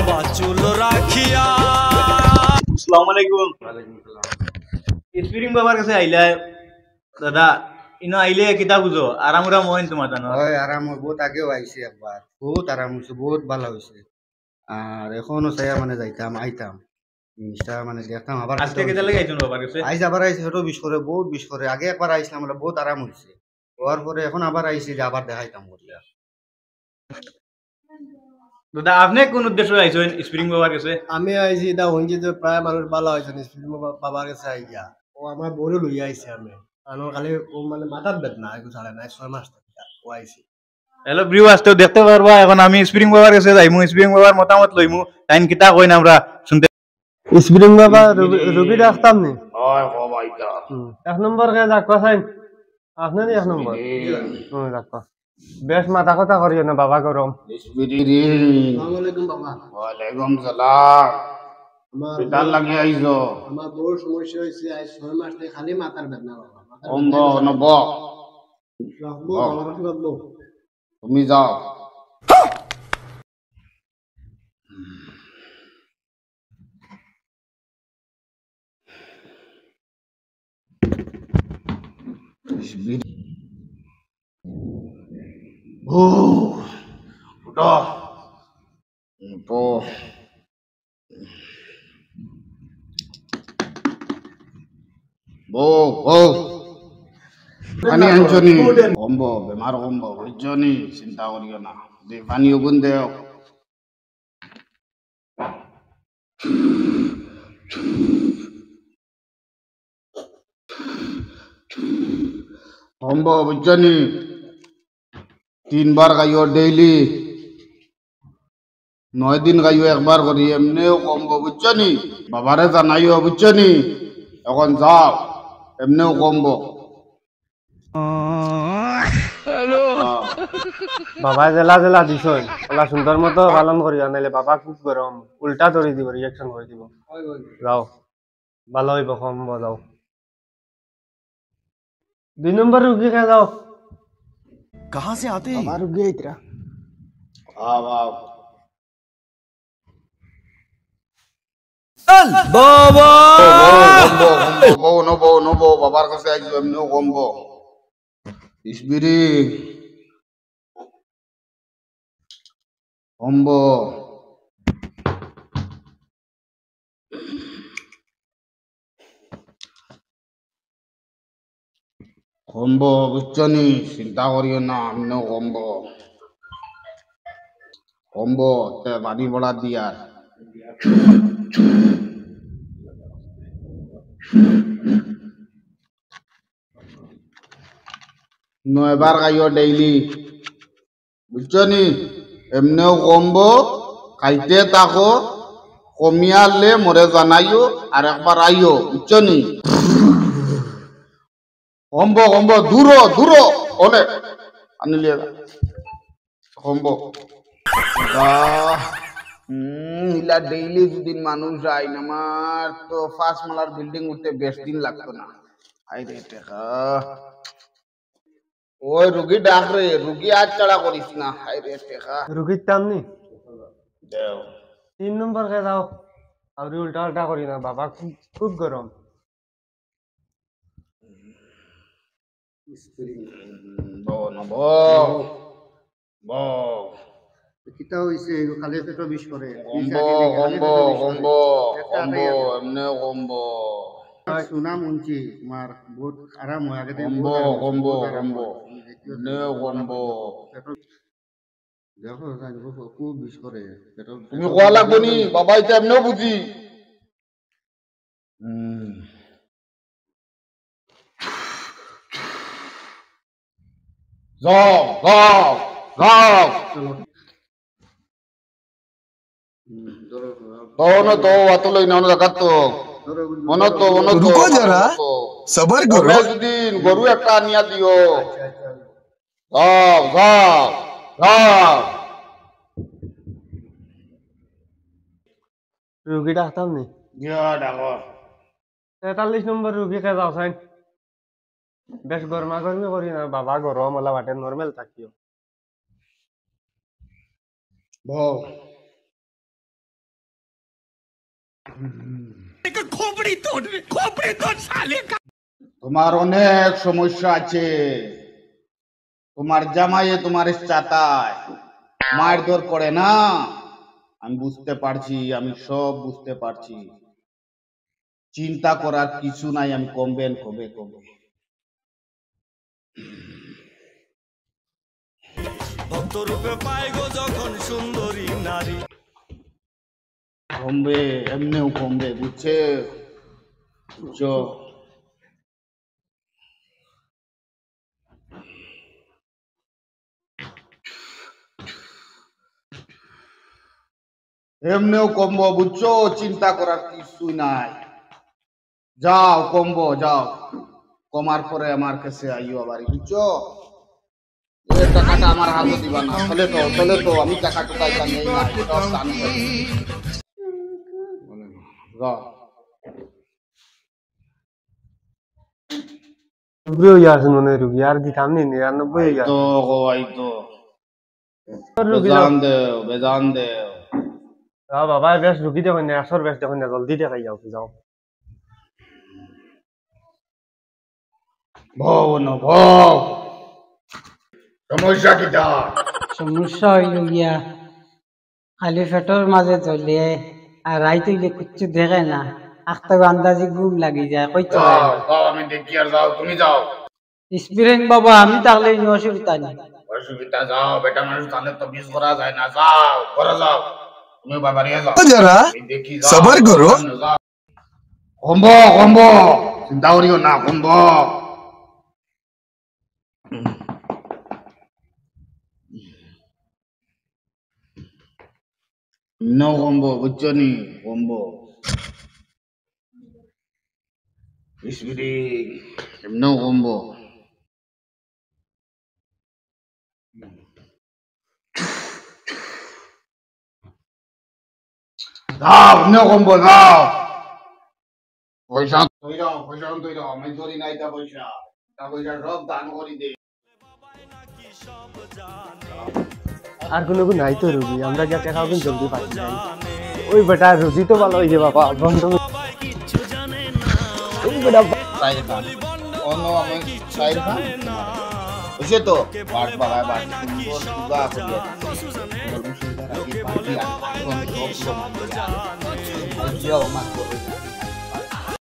বাবা চুল রাখিয়া। আসসালামু আলাইকুম। স্পিরিং বাবার কাছে আইলা দাদা, ইনো আইলে কিতা বুঝো আরাম উরাম হয় তোমার জানো? হয় আরাম হয়, বহুত আগেও আইছি একবার, বহুত আরাম হয়েছে, বহুত ভালো হয়েছে। আর এখনো চাই মানে যাইতাম আইতাম জিনিসটা মানে দেখতাম আবার আজকে কেটা লাগে আইছুন বাবার কাছে? আইস আবার আইসি, সেটাও বিশ করে বহুত বিশ করে। আগে একবার আইসলাম বলে বহুত আরাম হয়েছে, হওয়ার পরে এখন আবার আইসি যে আবার দেখাইতাম বললে। দাদা আপনি কোন উদ্দেশ্যে আইছেন স্পিরিং বাবার কাছে? আমি আইছি এটা হইছি যে প্রায় মানুষ ভালো হয়েছে স্পিরিং বাবার কাছে আইয়া ও আমার বড় লইয়া আইছে। আমি আনো খালি ও মানে মাথার বেদনা একটু ছাড়ে না 6 মাস থেকে ও আইছি। হ্যালো ভিউয়ার্স, তো দেখতে পারবা এখন আমি স্পিরিং বাবার কাছে যাইমু, স্পিরিং বাবার মতামত লইমু, টাইম কিতা কইন আমরা শুনতে। স্পিরিং বাবা রুগী ডাক্তার নি হয় ও ভাইটা 1 নম্বর কে ডাক্তার সাইন আপনি নি 1 নম্বর ডাক্তার বেশ মাথা কথা করিও না বাবা গরম। আসসালামু আলাইকুম বাবা। ওয়ালাইকুম সালাম। আমার কিতার লাগে আইছো? আমার বড় সমস্যা হয়েছে আজ 6 মাস থেকে খালি মাথার বেদনা বাবা। অম্ব নব রাখবো আমার রাখবো। তুমি যাও। ও উঠো পো বো বো পানি আনছনি কমব বেমার কমব বুঝছনি, চিন্তা করিও না। যে পানি ওগুন দেও কমব বুঝছনি। 3 বার খাইও ডেইলি, 9 দিন খাইও একবার করি, এমনিও কমব বুঝছনি। বাবারে জানাইও বুঝছনি। এখন যাও, এমনিও কমব। বাবা জেলা জেলা দিছই ওলা সুন্দর মতো পালন করিও নাইলে বাবা খুব গরম উল্টা ধরে দিব রিয়াকশন করে দিব। যাও ভালো হইব কমব যাও। 2 নম্বর রুগী কে যাও। কাহা সে আতে? বাবা রুগী আইতরা আও আও বাবা কমব নবো নবো বাবার কাছে আইছো, এমনিও কমব। ইসবিরি কমব কমব বুঝছনি, চিন্তা করিও না, এমনিও কমব। কমব তে বাড়ি বড়া দিয়ার। 9 বার খাইও ডেইলি বুঝছনি, এমনিও কমব। খাইতে থাকো, কমিয়ালে মরে জানাইও, আর একবার আইও বুঝছনি। কমব কমব দূরো দূরো অনেক আনিলে কমব। ইলা ডেইলি যদি মানুষ যায়, আমার তো 5 মালার বিল্ডিং উঠতে বেশ দিন লাগতো না। আইরে টেকা ওই রুগী ডাক রে, রুগী আজ ছাড়া করিস না। আইরে টেকা রুগীর টামনি দেও 3 নম্বর কে যাও। আর উল্টা উল্টা করি না বাবা খুব খুব গরম। বো নব বো কিতা হইছে খালি পেট বিষ করে কমব কমব কমব কমব এমনিও কমব। সুনা মুনছি তোমার বহুত আরাম হয় আগে থেকে কমব কমব কমব এমনিও কমব। দেখো খুব বিষ করে তুমি কোয়া লাগবো নি, বাবা এটা এমনিও বুঝি। যাও যাও যাও তো আতলই না জায়গা তো মনত रुको जरा सबर करो। দিন গরু একটা আনিয়া দিও। যাও যাও যাও রুগী ডাক্তার নি জিয়া ডাকো 43 নম্বর রুগী কে যাও সাইন। বেশ গরমা গরমি করি না বাবা গরম ওলা বাটে নর্মাল থাকিও। বউ তোমার অনেক সমস্যা আছে, তোমার জামাইয়ে তোমার চাতায় মারধর করে না, আমি বুঝতে পারছি, আমি সব বুঝতে পারছি। চিন্তা করার কিছু নাই, আমি কমবেন কবে কবে ভক্তরূপে পাই গো যখন সুন্দরী নারী। কমবে, এমনিও কমবে, বুঝছে বুঝছো। এমনিও কমবো, বুঝছো, চিন্তা করার কিছুই নাই। যাও কমবো, যাও, কমার পরে আমার কাছে আইও আবার, বুঝছো। এই টাকাটা আমার হাতে দিবা না, তাহলে তো আমি টাকা টুকা এটা নেই না, সব দান করি। যাও। রুগী হইয়া আছেন মনে হয়, রুগী আর দিতাম নি 99 হইয়া তো গো ভাই তো বেজান দেও, বেজান দেও। বাবা বেশ রুগী দেখুন না, আসর বেশ দেখুন না, জলদি দেখাই যাও যাও। ভও ন ভও, সমস্যা কিটা? সমস্যা হইল গিয়া খালি পেটের মাঝে চলে আর রাইতে গিয়ে কিচ্ছু দেখে না, আখতা আন্দাজি ঘুম লাগি যায়, কই চলে যাও যাও, আমি দেখি আর যাও, তুমি যাও। স্পিরিং বাবা আমি থাকলে কোনো অসুবিধা নেই। অসুবিধা, যাও, বেটা মানুষ তাহলে তো মিস করা যায় না, যাও করে যাও, তুমি বাবারিয়া যাও। जरा আমি দেখি, যাও, सबर करो। যাও। কমবো কমবো, চিন্তা করিও না, কমবো। নো কমবো, বুঝছো নি, কমবো। স্পিরিং এমনিও কমবো। যাও, এমনিও কমবো, যাও। পয়সা তৈরি হও, পয়সা তৈরি হও, আমি ধরি না এটা পয়সা, এটা পয়সা সব দান করি দে। আর কোনো নাই তো রুগী, আমরা যা টাকা হবে জলদি পাচ্ছি না। ওই বেটা রুগী তো ভালো হয়েছে বাবা, বন্ধ ওই বেটা সাইড খান অন্য আমি সাইড খান বুঝছে তো, বাট বাগায় বাট সুন্দর সুগা করিয়া বলবো সুন্দর আগে বাকি আর এখন সব সব জিও মাত্র